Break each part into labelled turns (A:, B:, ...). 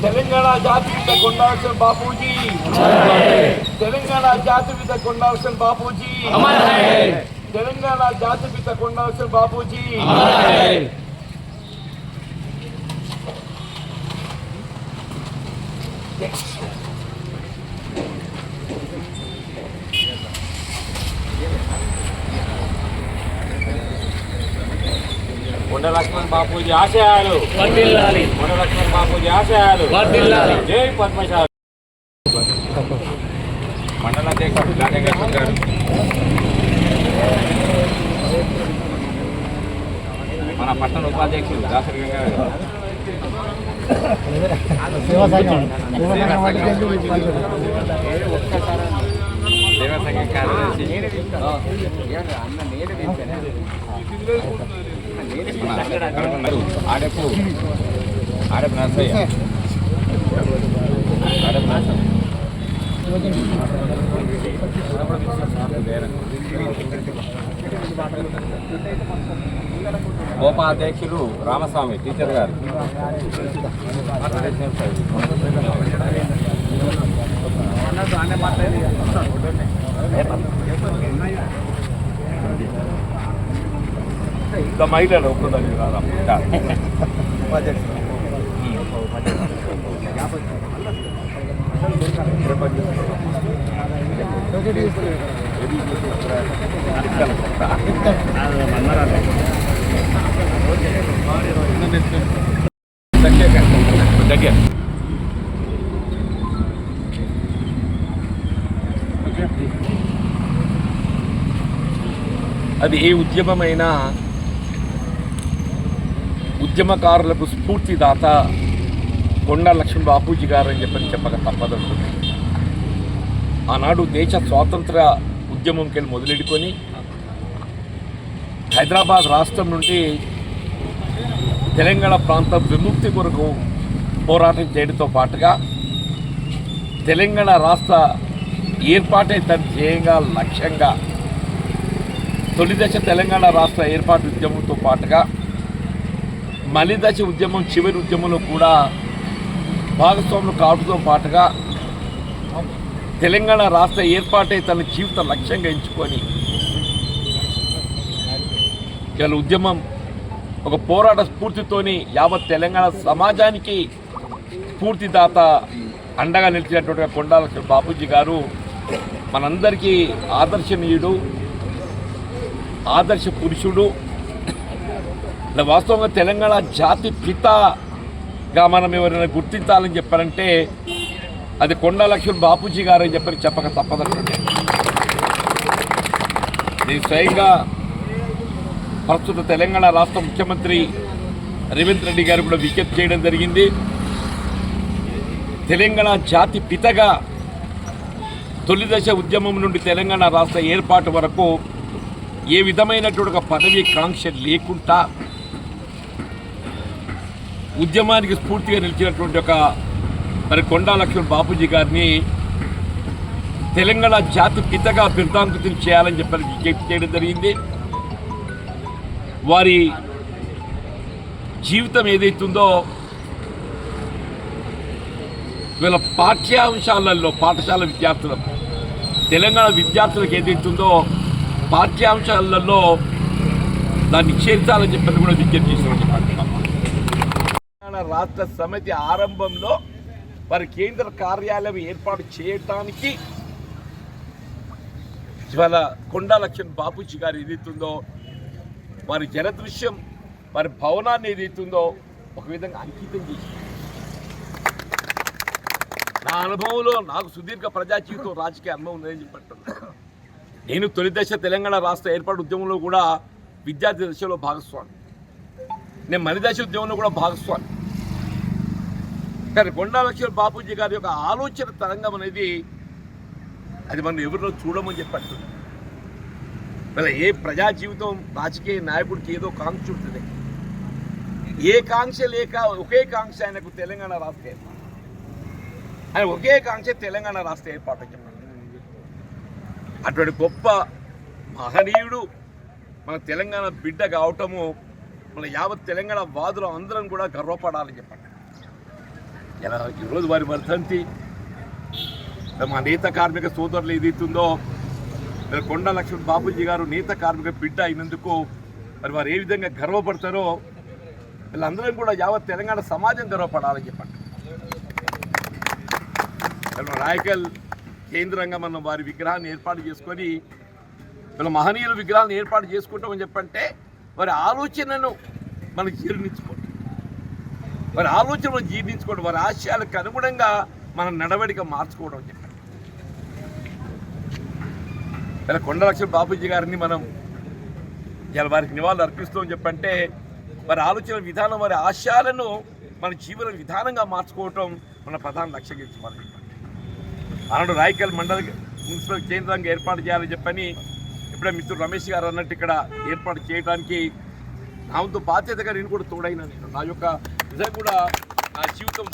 A: తెలంగాణ జాతిపిత కొండా హుస్సేన్ బాపూజీ, తెలంగాణ జాతిపిత కొండా హుస్సేన్ బాపూజీ, తెలంగాణ జాతిపిత కొండా హుస్సేన్ బాపూజీ. కొండ లక్ష్మణ్ బాపూజీ ఆశయాలు వర్ధిల్లాలి, కొండ లక్ష్మణ్ బాపూజీ ఆశయాలు వర్ధిల్లాలి. జై పద్మశాలి. మండల అధ్యక్షుడు గాంధీ గారు, మన పట్టణ ఉపాధ్యక్షుడు దాసరి గంగా గారు, సేవా సంఘం కార్యదర్శి ఆడపు నర్సయ్య, ఆడపు నర్సయ్య, ఉపాధ్యక్షులు రామస్వామి టీచర్ గారు, ఇంకా మహిళలు ఒప్పుదని దగ్గర అది ఏ ఉద్యమమైనా ఉద్యమకారులకు స్ఫూర్తిదాత కొండా లక్ష్మణ్ బాపూజీ గారు అని చెప్పక తప్పదంటుంది. ఆనాడు దేశ స్వాతంత్ర ఉద్యమంకి మొదలెడుకొని హైదరాబాద్ రాష్ట్రం నుండి తెలంగాణ ప్రాంతం విముక్తి కొరకు పోరాటం చేయడంతో పాటుగా తెలంగాణ రాష్ట్ర ఏర్పాటే తన ధ్యేయంగా లక్ష్యంగా తొలిదశ తెలంగాణ రాష్ట్ర ఏర్పాటు ఉద్యమంతో పాటుగా మలిదశ ఉద్యమం చివరి ఉద్యమంలో కూడా భాగస్వాములు కావడంతో పాటుగా తెలంగాణ రాష్ట్ర ఏర్పాటే తన జీవిత లక్ష్యంగా ఎంచుకొని ఇలా ఉద్యమం ఒక పోరాట స్ఫూర్తితోని యావత్ తెలంగాణ సమాజానికి స్ఫూర్తిదాత అండగా నిలిచినటువంటి కొండా లక్ష్మణ్ బాపూజీ గారు మనందరికీ ఆదర్శనీయుడు, ఆదర్శ పురుషుడు. వాస్తవంగా తెలంగాణ జాతి పితగా మనం ఎవరైనా గుర్తించాలని చెప్పారంటే అది కొండా లక్ష్మణ్ బాపూజీ గారు అని చెప్పక తప్పదంటే నేను స్వయంగా ప్రస్తుత తెలంగాణ రాష్ట్ర ముఖ్యమంత్రి రేవంత్ రెడ్డి గారు కూడా విజ్ఞప్తి చేయడం జరిగింది. తెలంగాణ జాతి పితగా తొలిదశ ఉద్యమం నుండి తెలంగాణ రాష్ట్ర ఏర్పాటు వరకు ఏ విధమైనటువంటి ఒక పదవి కాంక్ష లేకుండా ఉద్యమానికి స్ఫూర్తిగా నిలిచినటువంటి ఒక కొండా లక్ష్మణ్ బాపూజీ గారిని తెలంగాణ జాతి పితగా బిరుదాంకితం చేయాలని చెప్పి విజ్ఞప్తి చేయడం జరిగింది. వారి జీవితం ఏదైతుందో వీళ్ళ పాఠ్యాంశాలలో పాఠశాల విద్యార్థులకు తెలంగాణ విద్యార్థులకు ఏదైతుందో పాఠ్యాంశాలలో దాన్ని చేర్చాలని చెప్పి కూడా విజ్ఞప్తి చేస్తున్నామని తెలంగాణ రాష్ట్ర సమితి ఆరంభంలో వారి కేంద్ర కార్యాలయం ఏర్పాటు చేయడానికి ఇవాళ కొండా లక్ష్మణ్ బాపూజీ గారు ఏదైతుందో వారి జనదృశ్యం వారి భవనాన్ని ఏదైతుందో ఒక విధంగా అంకితం చేసి నా అనుభవంలో నాకు సుదీర్ఘ ప్రజా జీవితం రాజకీయ అనుభవం ఉందని చెప్పంటున్నాను. నేను తొలి దశ తెలంగాణ రాష్ట్ర ఏర్పాటు ఉద్యమంలో కూడా విద్యార్థి దశలో భాగస్వామి, నేను మలి దశ ఉద్యమంలో కూడా భాగస్వామి. కానీ కొండా లక్ష్మణ్ బాపూజీ గారి యొక్క ఆలోచన తరంగం అనేది అది మనం ఎవరిలో చూడమని చెప్పంటున్నాను. మళ్ళీ ఏ ప్రజా జీవితం రాజకీయ నాయకుడికి ఏదో కాంక్ష ఉంటుంది. ఏ కాంక్ష లేక ఒకే కాంక్ష ఆయనకు తెలంగాణ రాష్ట్ర ఏర్పాటు, ఆయన ఒకే కాంక్ష తెలంగాణ రాష్ట్ర ఏర్పాటు చెప్పండి. అటువంటి గొప్ప మహనీయుడు మన తెలంగాణ బిడ్డ కావటము మన యావత్ తెలంగాణ వాదులు అందరం కూడా గర్వపడాలని చెప్పండి. ఇలా ఈరోజు వారి వర్ధంతి మా నేత కార్మిక సోదరులు ఏదైతుందో కొండా లక్ష్మణ్ బాపూజీ గారు నేత కార్మిక బిడ్డ అయినందుకు మరి వారు ఏ విధంగా గర్వపడతారో వీళ్ళందరం కూడా యావత్ తెలంగాణ సమాజం గర్వపడాలని చెప్పండి. రాయకల్ కేంద్రంగా మనం వారి విగ్రహాన్ని ఏర్పాటు చేసుకొని వీళ్ళ మహనీయుల విగ్రహాలను ఏర్పాటు చేసుకుంటామని చెప్పంటే వారి ఆలోచనను మనం జీర్ణించుకోండి, వారి ఆలోచనను జీర్ణించుకోండి, వారి ఆశయాలకు అనుగుణంగా మన నడవడిక మార్చుకోవడం అని చెప్పండి. ఇలా కొండా లక్ష్మణ్ బాపూజీ గారిని మనం ఇలా వారికి నివాళులు అర్పిస్తామని చెప్పంటే వారి ఆలోచన విధానం వారి ఆశయాలను మన జీవన విధానంగా మార్చుకోవటం మన ప్రధాన లక్ష్యంగా ఇచ్చుకోవాలి. ఆనాడు రాయకల్ మండల మున్సిపల్ కేంద్రంగా ఏర్పాటు చేయాలని చెప్పని ఇప్పుడే మిత్రుడు రమేష్ గారు అన్నట్టు ఇక్కడ ఏర్పాటు చేయడానికి నా వంతు బాధ్యతగా నేను కూడా తోడైనా. నేను నా యొక్క నిజంగా కూడా నా జీవితం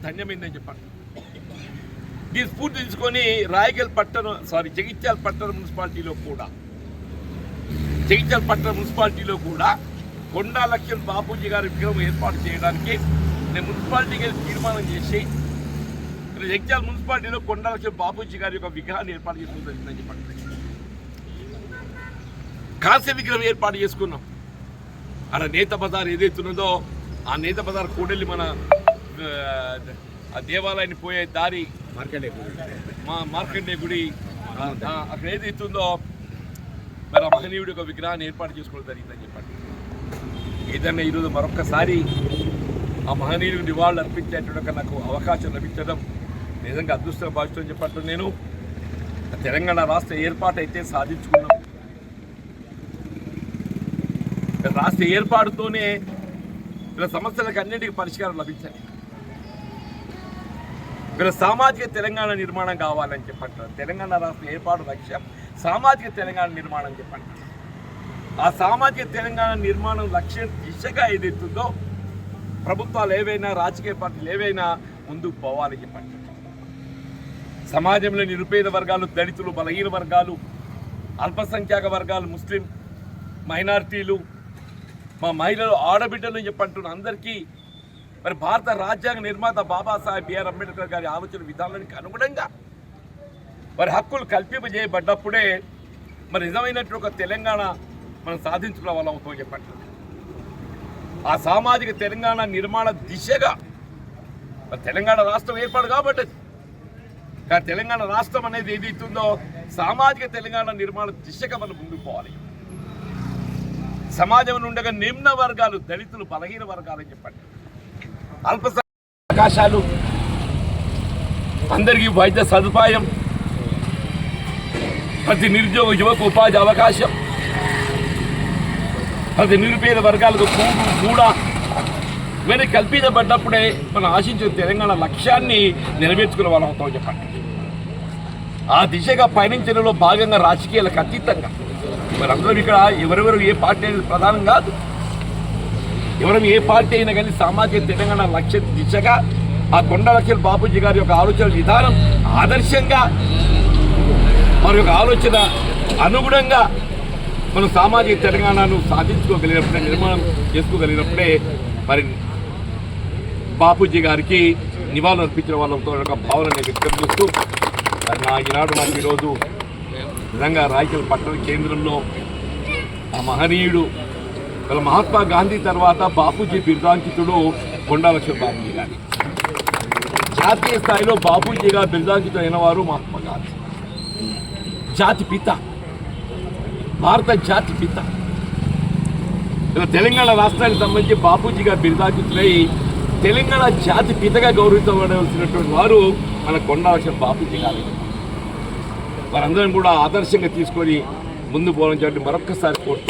A: ధన్యమైందని చెప్పండి. దీని స్ఫూర్తి తీసుకొని రాయకల్ జగిత్యాల పట్టణ మున్సిపాలిటీలో కూడా కొండా లక్ష్మణ్ బాపూజీ గారి విగ్రహం ఏర్పాటు చేయడానికి నేను మున్సిపాలిటీకి తీర్మానం చేసి జగిత్యాల మున్సిపాలిటీలో కొండా లక్ష్మణ్ బాపూజీ గారి యొక్క విగ్రహాన్ని ఏర్పాటు చేసుకుందని చెప్పండి. కాంస్య విగ్రహం ఏర్పాటు చేసుకున్నాం. అక్కడ నేత బజార్ ఏదైతున్నదో ఆ నేత బజార్ కూడెళ్ళి మన ఆ దేవాలయాన్ని పోయే దారి మార్కండే గుడి అక్కడ ఏదైతుందో మరి ఆ మహనీయుడి యొక్క విగ్రహాన్ని ఏర్పాటు చేసుకోవడం జరిగిందని చెప్పండి. ఏదన్నా ఈరోజు మరొక్కసారి ఆ మహనీయుడికి నివాళులు అర్పించేటువంటి నాకు అవకాశం లభించడం నిజంగా అదృష్టంగా భావిస్తూ చెప్పట్టు. నేను తెలంగాణ రాష్ట్ర ఏర్పాటు అయితే సాధించుకున్నాం. రాష్ట్ర ఏర్పాటుతోనే ఇలా సమస్యలకు అన్నింటికి పరిష్కారం లభించాలి. ఇలా సామాజిక తెలంగాణ నిర్మాణం కావాలని చెప్పంటారు. తెలంగాణ రాష్ట్ర ఏర్పాటు లక్ష్యం సామాజిక తెలంగాణ నిర్మాణం చెప్పండి. ఆ సామాజిక తెలంగాణ నిర్మాణం లక్ష్యం దిశగా ఏదైతుందో ప్రభుత్వాలు ఏవైనా రాజకీయ పార్టీలు ఏవైనా ముందుకు పోవాలి చెప్పండి. సమాజంలో నిరుపేద వర్గాలు, దళితులు, బలహీన వర్గాలు, అల్పసంఖ్యాక వర్గాలు, ముస్లిం మైనారిటీలు, మా మహిళలు, ఆడబిడ్డలు చెప్పంటున్న అందరికీ మరి భారత రాజ్యాంగ నిర్మాత బాబాసాహెబ్ బిఆర్ అంబేద్కర్ గారి ఆలోచన విధానానికి అనుగుణంగా మరి హక్కులు కల్పింపజేయబడ్డప్పుడే మరి నిజమైనటువంటి ఒక తెలంగాణ మనం సాధించుకునే వాళ్ళం అవుతాం చెప్పండి. ఆ సామాజిక తెలంగాణ నిర్మాణ దిశగా మరి తెలంగాణ రాష్ట్రం ఏర్పాటు కాబట్టి కానీ తెలంగాణ రాష్ట్రం అనేది ఏదైతుందో సామాజిక తెలంగాణ నిర్మాణ దిశగా మనం ముందుకు పోవాలి. సమాజంలో ఉండగా నిమ్న వర్గాలు, దళితులు, బలహీన వర్గాలు అని చెప్పండి. అల్ప అవకాశాలు, అందరికీ వైద్య సదుపాయం, ప్రతి నిరుద్యోగ యువకు ఉపాధి అవకాశం, ప్రతి నిరుపేద వర్గాలకు కూడా ఇవన్నీ కల్పించబడ్డప్పుడే మనం ఆశించిన తెలంగాణ లక్ష్యాన్ని నెరవేర్చుకునే వాళ్ళం అవుతామని చెప్పండి. ఆ దిశగా పయనించడంలో భాగంగా రాజకీయాలకు అతీతంగా మరి అందరం ఇక్కడ ఎవరెవరు ఏ పార్టీ అనేది ప్రధానం కాదు. ఎవరు ఏ పార్టీ అయినా కానీ సామాజిక తెలంగాణ లక్ష్య దిశగా ఆ కొండా లక్ష్మణ్ బాపూజీ గారి యొక్క ఆలోచన విధానం ఆదర్శంగా మరి యొక్క ఆలోచన అనుగుణంగా మనం సామాజిక తెలంగాణను సాధించుకోగలిగినప్పుడే, నిర్మాణం చేసుకోగలిగినప్పుడే మరి బాపూజీ గారికి నివాళులు అర్పించిన వాళ్ళతో ఒక భావనని వ్యక్తం చేస్తూ మరి ఈనాడు నాకు ఈరోజు నిజంగా రాయచల్ పట్టణ కేంద్రంలో ఆ మహనీయుడు వాళ్ళ మహాత్మా గాంధీ తర్వాత బాపూజీ బిరుదాంకితుడు కొండా లక్ష్మణ్ బాపూజీ గారి. జాతీయ స్థాయిలో బాపూజీగా బిరుదాంకితుడైన వారు మహాత్మా గాంధీ, జాతి పిత, భారత జాతి పిత. తెలంగాణ రాష్ట్రానికి సంబంధించి బాపూజీగా బిరుదాంకితులై తెలంగాణ జాతి పితగా గౌరవించబడవలసినటువంటి వారు మన కొండా లక్ష్మణ్ బాపూజీ గారు. వారందరం కూడా ఆదర్శంగా తీసుకొని ముందు పోవాలని చెప్పి మరొక్కసారి కోరుతూ